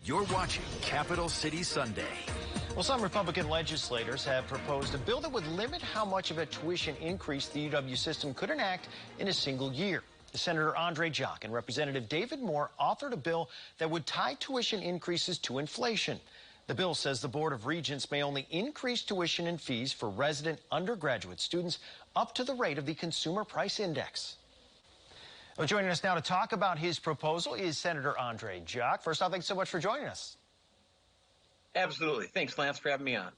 You're watching Capital City Sunday. Well, some Republican legislators have proposed a bill that would limit how much of a tuition increase the UW system could enact in a single year. Senator Jacque and Representative David Moore authored a bill that would tie tuition increases to inflation. The bill says the Board of Regents may only increase tuition and fees for resident undergraduate students up to the rate of the Consumer Price Index. Well, joining us now to talk about his proposal is Senator Jacque. First off, thanks so much for joining us. Absolutely. Thanks, Lance, for having me on. All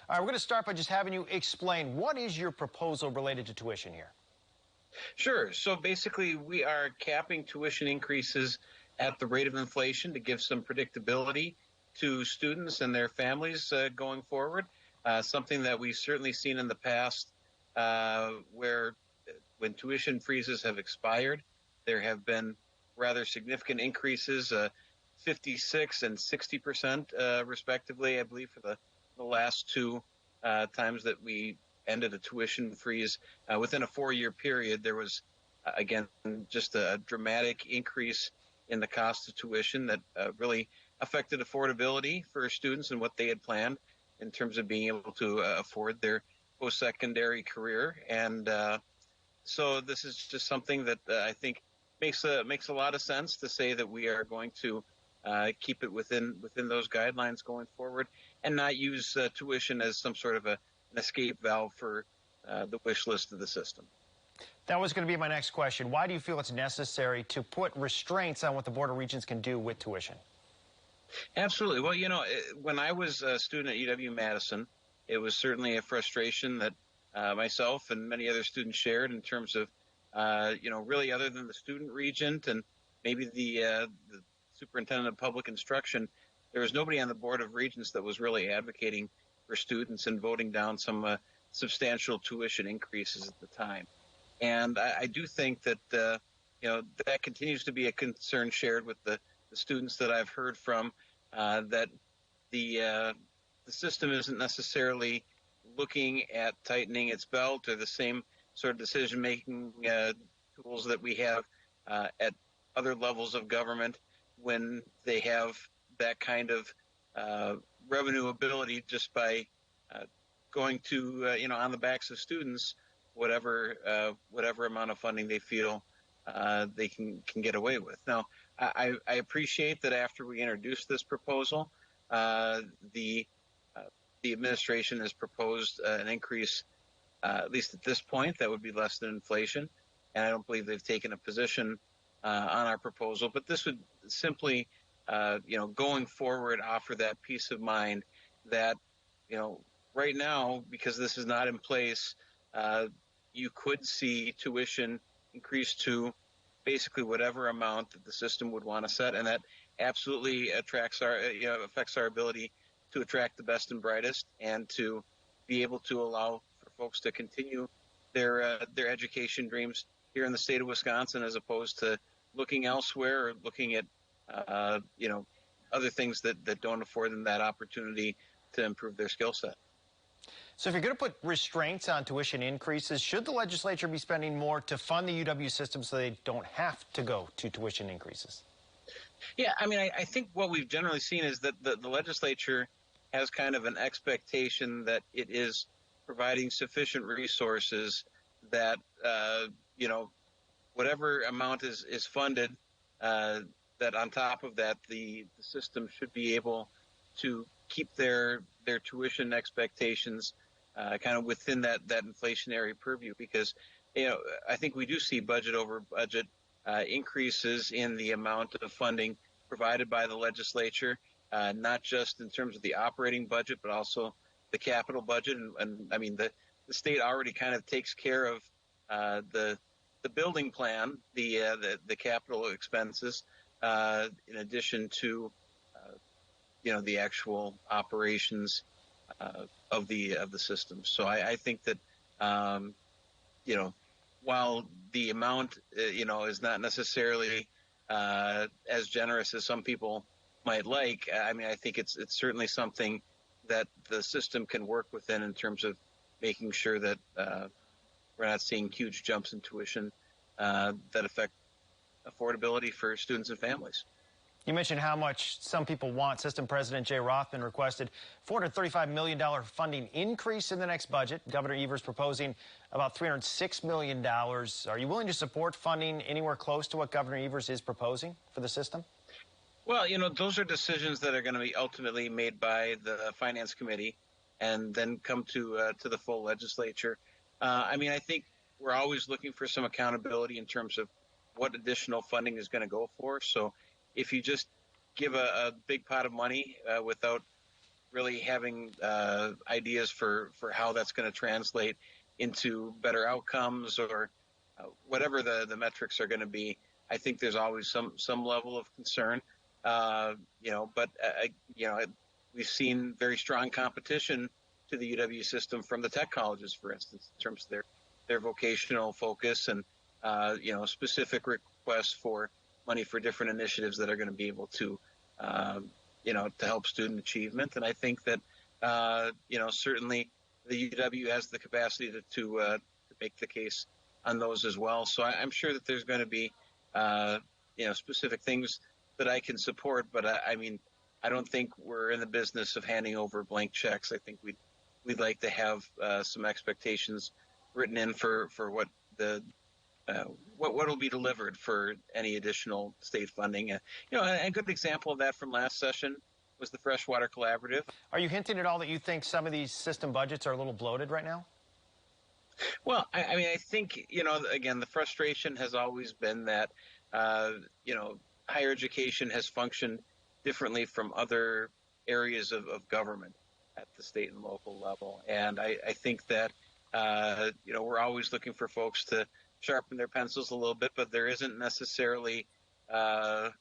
right, we're going to start by just having you explain what is your proposal related to tuition here? Sure. So basically, we are capping tuition increases at the rate of inflation to give some predictability to students and their families going forward. Something that we've certainly seen in the past where when tuition freezes have expired, there have been rather significant increases, 56 and 60% respectively, I believe, for the last two times that we ended a tuition freeze. Within a 4-year period, there was, again, just a dramatic increase in the cost of tuition that really affected affordability for students and what they had planned in terms of being able to afford their post-secondary career. And so this is just something that I think makes a lot of sense to say that we are going to keep it within those guidelines going forward and not use tuition as some sort of an escape valve for the wish list of the system. That was going to be my next question. Why do you feel it's necessary to put restraints on what the Board of Regents can do with tuition? Absolutely. Well, you know, when I was a student at UW-Madison, it was certainly a frustration that myself and many other students shared in terms of, really other than the student regent and maybe the superintendent of public instruction, there was nobody on the Board of Regents that was really advocating for students and voting down some substantial tuition increases at the time. And I do think that, that continues to be a concern shared with the students that I've heard from, that the system isn't necessarily looking at tightening its belt or the same sort of decision-making tools that we have at other levels of government when they have that kind of revenue ability just by going to, on the backs of students, whatever amount of funding they feel they can get away with. Now, I appreciate that after we introduced this proposal, the administration has proposed an increase, at least at this point, that would be less than inflation. And I don't believe they've taken a position on our proposal. But this would simply, going forward, offer that peace of mind that, right now, because this is not in place, you could see tuition increase to basically whatever amount that the system would want to set, and that absolutely affects our ability to attract the best and brightest and to be able to allow for folks to continue their education dreams here in the state of Wisconsin, as opposed to looking elsewhere or looking at other things that don't afford them that opportunity to improve their skill set. So if you're going to put restraints on tuition increases, should the legislature be spending more to fund the UW system so they don't have to go to tuition increases? Yeah, I mean, I think what we've generally seen is that the legislature has kind of an expectation that it is providing sufficient resources that, whatever amount is funded, that on top of that, the system should be able to keep their tuition expectations kind of within that inflationary purview, because I think we do see budget over budget increases in the amount of funding provided by the legislature, not just in terms of the operating budget, but also the capital budget. And I mean, the state already kind of takes care of the building plan, the capital expenses, in addition to the actual operations of the system. So I think that while the amount is not necessarily as generous as some people might like, I mean, I think it's certainly something that the system can work within in terms of making sure that we're not seeing huge jumps in tuition that affect affordability for students and families. You mentioned how much some people want. System President Jay Rothman requested $435 million funding increase in the next budget. Governor Evers proposing about $306 million. Are you willing to support funding anywhere close to what Governor Evers is proposing for the system? Well, those are decisions that are going to be ultimately made by the Finance Committee and then come to the full legislature. I think we're always looking for some accountability in terms of what additional funding is going to go for. So if you just give a big pot of money without really having ideas for how that's going to translate into better outcomes or whatever the metrics are going to be, I think there's always some level of concern. We've seen very strong competition to the UW system from the tech colleges, for instance, in terms of their vocational focus and specific requests for money for different initiatives that are going to be able to to help student achievement. And I think that certainly the UW has the capacity to make the case on those as well. So I'm sure that there's going to be specific things that I can support, but I don't think we're in the business of handing over blank checks. I think we'd like to have some expectations written in for what will be delivered for any additional state funding. A good example of that from last session was the Freshwater Collaborative. Are you hinting at all that you think some of these system budgets are a little bloated right now? Well, I think, again, the frustration has always been that, higher education has functioned differently from other areas of government at the state and local level. And I think that, we're always looking for folks to sharpen their pencils a little bit, but there isn't necessarily, that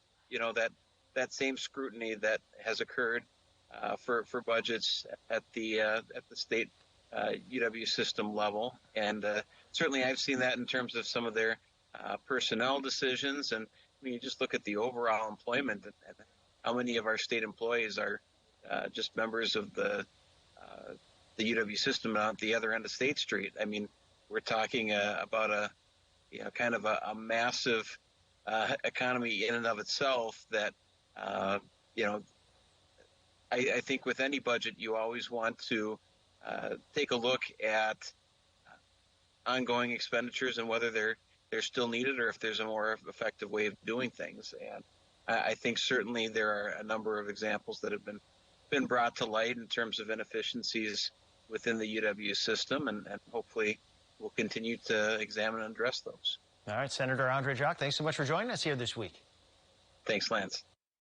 same scrutiny that has occurred for budgets at the state UW system level. And certainly I've seen that in terms of some of their personnel decisions. And you just look at the overall employment and how many of our state employees are just members of the UW system at the other end of State Street. We're talking about a massive economy in and of itself that, I think with any budget, you always want to take a look at ongoing expenditures and whether they're still needed or if there's a more effective way of doing things. And I think certainly there are a number of examples that have been brought to light in terms of inefficiencies within the UW system, and hopefully we'll continue to examine and address those. All right, Senator Andre Jacque, thanks so much for joining us here this week. Thanks, Lance.